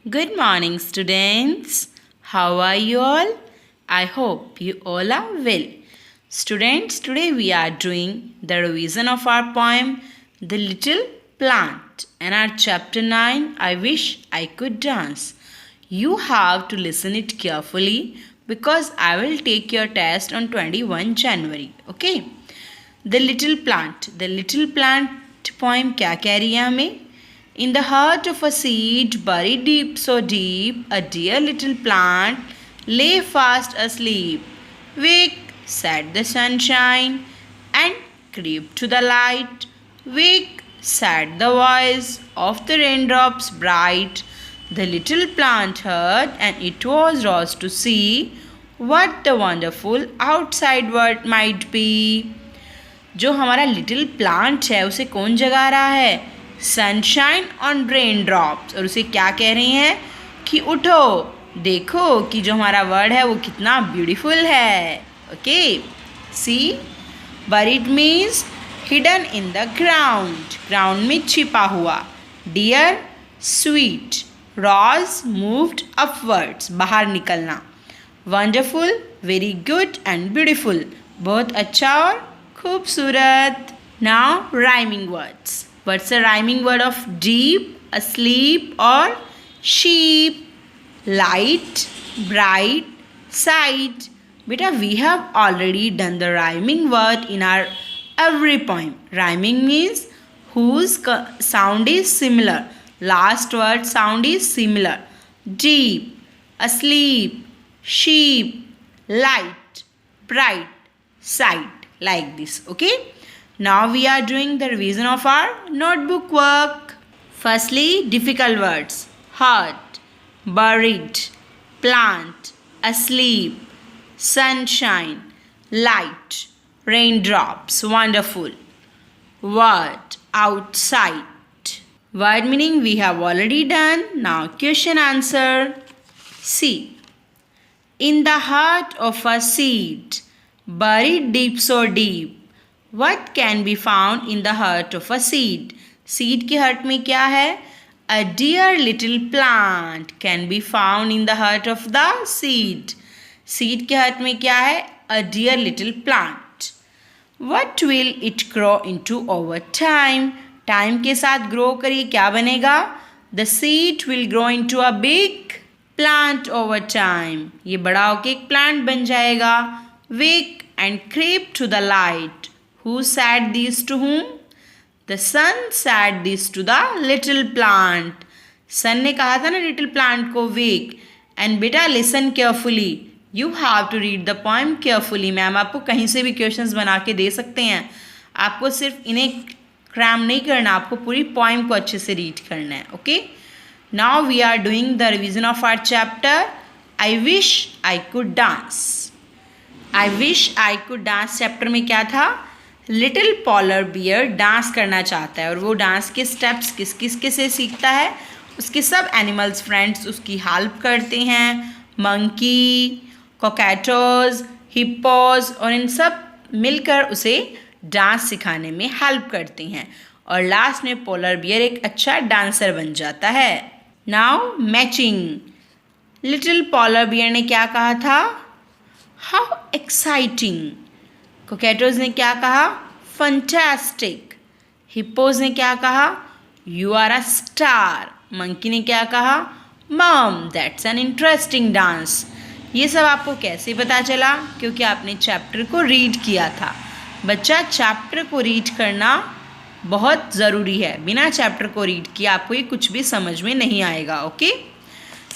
Good morning, students. How are you all? I hope you all are well. Students, today we are doing the revision of our poem, The Little Plant, and our chapter 9, I Wish I Could Dance. You have to listen it carefully because I will take your test on 21 January. Okay? The Little Plant. The Little Plant poem क्या कह रही है हमें? In the heart of a seed, buried deep, so deep, a dear little plant lay fast asleep. Wake, said the sunshine, and creep to the light. Wake, said the voice of the raindrops bright. The little plant heard, and it was roused to see what the wonderful outside world might be. जो हमारा little plant है उसे कौन जगा रहा है? Sunshine on rain drops. और उसे क्या कह रही हैं कि उठो, देखो कि जो हमारा वर्ड है वो कितना ब्यूटीफुल है। Okay, see, buried means hidden in the ground, ground में छिपा हुआ। Dear, sweet. Rose, moved upwards, बाहर निकलना। Wonderful, very good and beautiful, बहुत अच्छा और खूबसूरत। Now rhyming words. What's a rhyming word of deep, asleep or sheep? Light, bright, sight. Beta, we have already done the rhyming word in our every poem. Rhyming means whose sound is similar. Last word sound is similar. Deep, asleep, sheep, light, bright, sight. Like this. Okay? Now we are doing the revision of our notebook work. Firstly, difficult words. Heart, buried, plant, asleep, sunshine, light, raindrops, wonderful. Word, outside. Word meaning we have already done. Now question answer. See. In the heart of a seed, buried deep so deep, what can be found in the heart of a seed? Seed के heart में क्या है? A dear little plant can be found in the heart of the seed. Seed के heart में क्या है? A dear little plant. What will it grow into over time? Time के साथ grow करिए, क्या बनेगा? The seed will grow into a big plant over time. ये बड़ा होके एक plant बन जाएगा. Wake and creep to the light. Who said this to whom? The sun said this to the little plant. Sun ने कहा था ना little plant को wake. And बेटा listen carefully. You have to read the poem carefully. Ma'am आपको कहीं से भी questions बना के दे सकते हैं. आपको सिर्फ इन्हें क्रैम नहीं करना, आपको पूरी poem को अच्छे से read करना है. Okay? Now we are doing the revision of our chapter. I wish I could dance. I wish I could dance chapter में क्या था? लिटिल पॉलर बियर डांस करना चाहता है और वो डांस के स्टेप्स किस किस के से सीखता है? उसके सब एनिमल्स फ्रेंड्स उसकी हेल्प करते हैं। मंकी, कोकैटोज, हिप्पोज और इन सब मिलकर उसे डांस सिखाने में हेल्प करते हैं और लास्ट में पोलर बियर एक अच्छा डांसर बन जाता है। Now matching. Little polar bear ने क्या कहा था? How exciting. कोकैटोज ने क्या कहा? फंटास्टिक। हिप्पोज ने क्या कहा? You are a star. Monkey ने क्या कहा? Mom, that's an interesting dance. ये सब आपको कैसे पता चला? क्योंकि आपने चैप्टर को रीड किया था। बच्चा, चैप्टर को रीड करना बहुत ज़रूरी है। बिना चैप्टर को रीड किए आपको ये कुछ भी समझ में नहीं आएगा। Okay,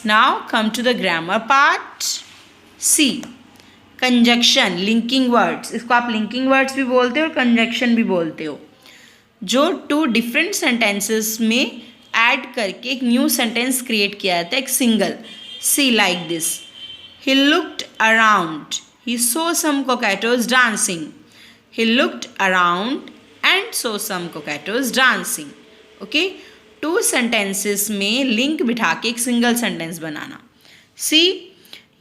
now come to the grammar part. See, conjunction, linking words. इसको आप लिंकिंग वर्ड्स भी बोलते हो और कंजक्शन भी बोलते हो। जो टू डिफरेंट सेंटेंसेस में ऐड करके एक न्यू सेंटेंस क्रिएट किया जाता है, एक single. See, like this, he looked around, he saw some cockatoos dancing. He looked around and saw some cockatoos dancing. Okay, two sentences में लिंक बिठा के एक सिंगल सेंटेंस बनाना। See,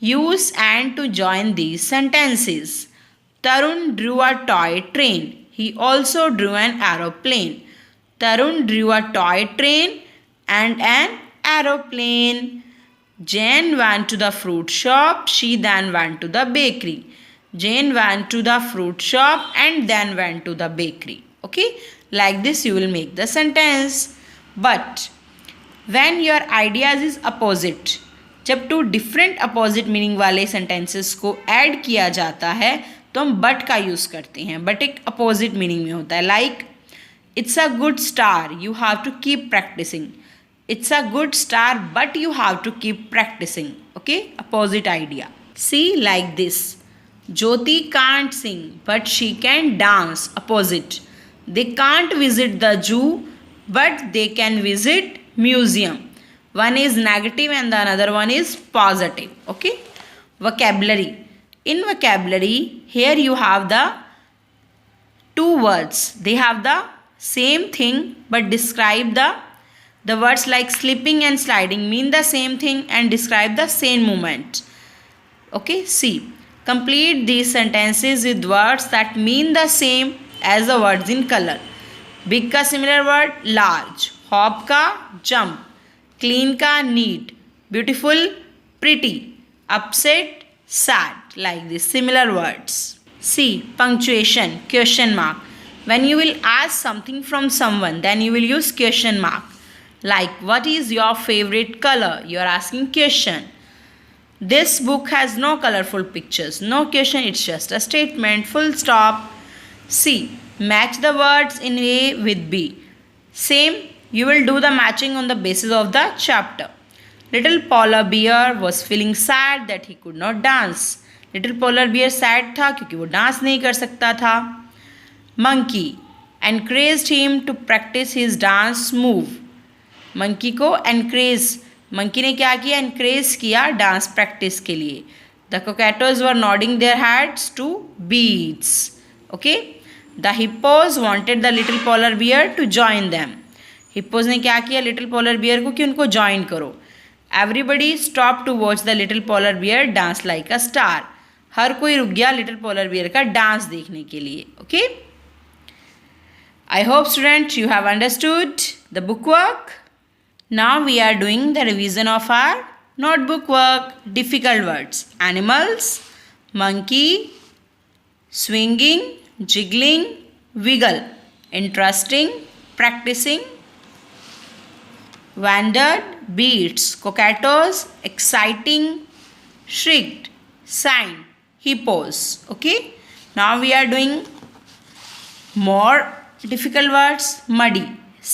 use and to join these sentences. Tarun drew a toy train. He also drew an aeroplane. Tarun drew a toy train and an aeroplane. Jane went to the fruit shop. She then went to the bakery. Jane went to the fruit shop and then went to the bakery. Okay, like this you will make the sentence. But when your ideas is opposite, जब to different opposite meaning वाले sentences को add किया जाता है तो हम but का use करते हैं. बट एक अपोजिट मीनिंग में होता है. Like it's a good star, you have to keep practising. It's a good star, but you have to keep practicing. Okay, opposite idea. See, like this. Jyoti can't sing, but she can dance. Opposite. They can't visit the zoo, but they can visit museum. One is negative and the another one is positive. Okay. Vocabulary. In vocabulary, here you have the two words. They have the same thing, but describe the words like slipping and sliding mean the same thing and describe the same movement. Okay, see. Complete these sentences with words that mean the same as the words in color. Big का similar word large, hop का jump, clean का neat, beautiful pretty, upset sad. Like this similar words. See, punctuation, question mark. When you will ask something from someone, then you will use question mark. Like, what is your favorite color? You are asking question. This book has no colorful pictures. No question, it's just a statement. Full stop. C. Match the words in A with B. Same, you will do the matching on the basis of the chapter. Little polar bear was feeling sad that he could not dance. Little polar bear sad था क्योंकि वो dance नहीं कर सकता था. Monkey encouraged him to practice his dance move. Monkey को encourage, monkey ने क्या किया? एनकरेज किया डांस प्रैक्टिस के लिए. The cockatoos were nodding their heads to beats. Okay. The hippos wanted the little polar bear to join them. Hippos ने क्या किया लिटिल पोलर बियर को कि उनको ज्वाइन करो. Everybody stop to watch the little polar bear dance like a star. हर कोई रुक गया लिटिल पोलर बियर का डांस देखने के लिए. Okay. I hope student you have understood the book work. Now we are doing the revision of our notebook work. Difficult words. Animals, monkey, swinging, jiggling, wiggle. Interesting, practicing, wandered, beats, cockatoos, exciting, shrieked, sign, hippos. Okay. Now we are doing more difficult words. Muddy,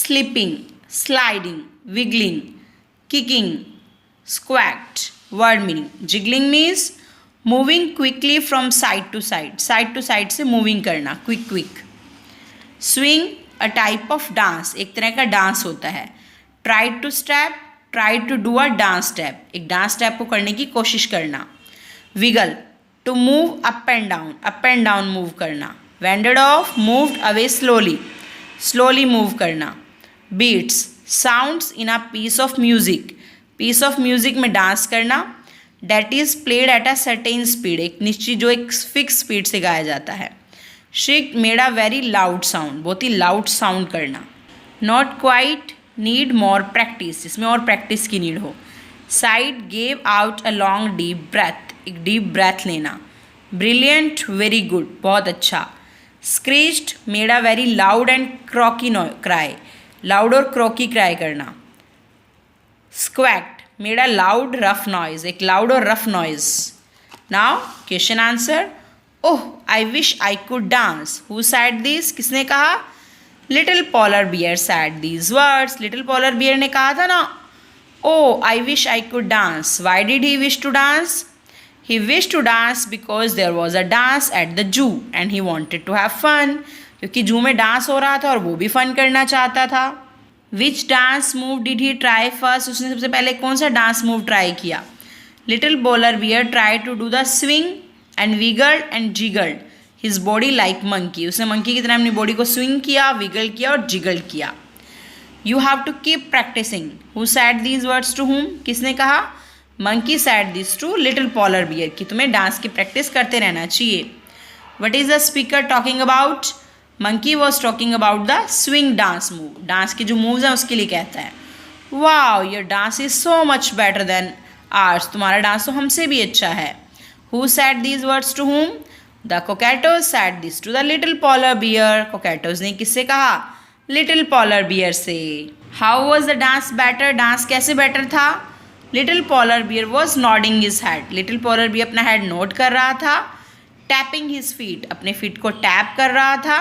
slipping, sliding, wiggling, kicking, squawked. Word meaning. Jiggling means moving quickly from side to side. Side to side से moving करना, quick. Swing, a type of dance. एक तरह का dance होता है. Try to step, try to do a dance step. एक dance step को करने की कोशिश करना. Wiggle, to move up and down move करना. Wandered off, moved away slowly move करना. Beats, sounds in a piece of music में dance करना. That is played at a certain speed, एक निश्चित जो एक फिक्स स्पीड से गाया जाता है. Shriek made a very loud sound, बहुत ही लाउड साउंड करना. Not quite, need more practice, जिसमें और प्रैक्टिस की नीड हो. Sighed, gave out a long deep breath, एक डीप ब्रेथ लेना. ब्रिलियंट, वेरी गुड, बहुत अच्छा. Screeched, made a very loud and croaky cry, loud और क्रॉकी क्राई करना. Squawked, made a loud rough noise, एक loud और rough noise. Now question answer. Oh, I wish I could dance. Who said this, किसने कहा? Little polar bear said these words. Little polar bear ने कहा था ना, oh I wish I could dance. Why did he wish to dance? He wish to dance because there was a dance at the zoo and he wanted to have fun. क्योंकि zoo में dance हो रहा था और वो भी fun करना चाहता था. Which dance move did he try first, उसने सबसे पहले कौन सा डांस मूव ट्राई किया? Little polar bear try to do the swing and wiggled and jiggled his body like monkey. उसने मंकी की तरह अपनी बॉडी को स्विंग किया, विगल किया और जिगल किया. You have to keep practising. Who said these words to whom, किसने कहा? Monkey said this to little polar bear, कि तुम्हें डांस की प्रैक्टिस करते रहना चाहिए. What is the speaker talking about? Monkey was talking about the swing dance move. Dance के जो मूव्स हैं उसके लिए कहता है. Wow your dance is so much better than ours, तुम्हारा डांस तो हमसे भी अच्छा है. Who said these words to whom? The cockatoos said this to the little polar bear. Cockatoos ने किससे कहा? लिटिल पॉलर बियर से. How was the dance better? Dance कैसे बेटर था? Little polar bear was nodding his head. Little polar bear अपना head nod कर रहा था. टैपिंग हिज फीट, अपने फीट को टैप कर रहा था.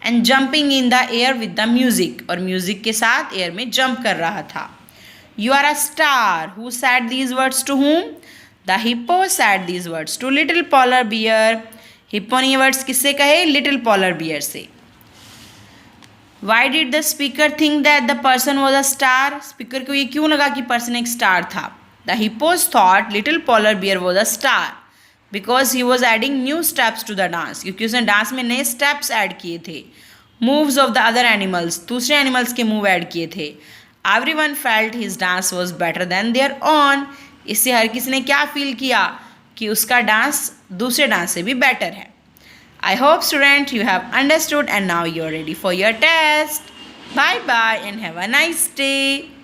And jumping in the air with the music, और म्यूजिक के साथ एयर में जंप कर रहा था. You are a star. Who said these words to whom? The hippo said these words to little polar bear. Hippo ने ये words किससे कहे? लिटिल पॉलर बियर से. Why did the speaker think that the person was a star? Speaker को ये क्यों लगा कि पर्सन एक स्टार था? The hippos thought little polar bear was a star because he was adding new steps to the dance, क्योंकि उसने dance में नए स्टेप्स ऐड किए थे. Moves of the other animals, दूसरे एनिमल्स के मूव ऐड किए थे. Everyone felt his dance was better than their own. इससे हर किसी ने क्या फील किया? कि उसका डांस दूसरे डांस से भी बेटर है. I hope student you have understood and now you are ready for your test. Bye bye and have a nice day.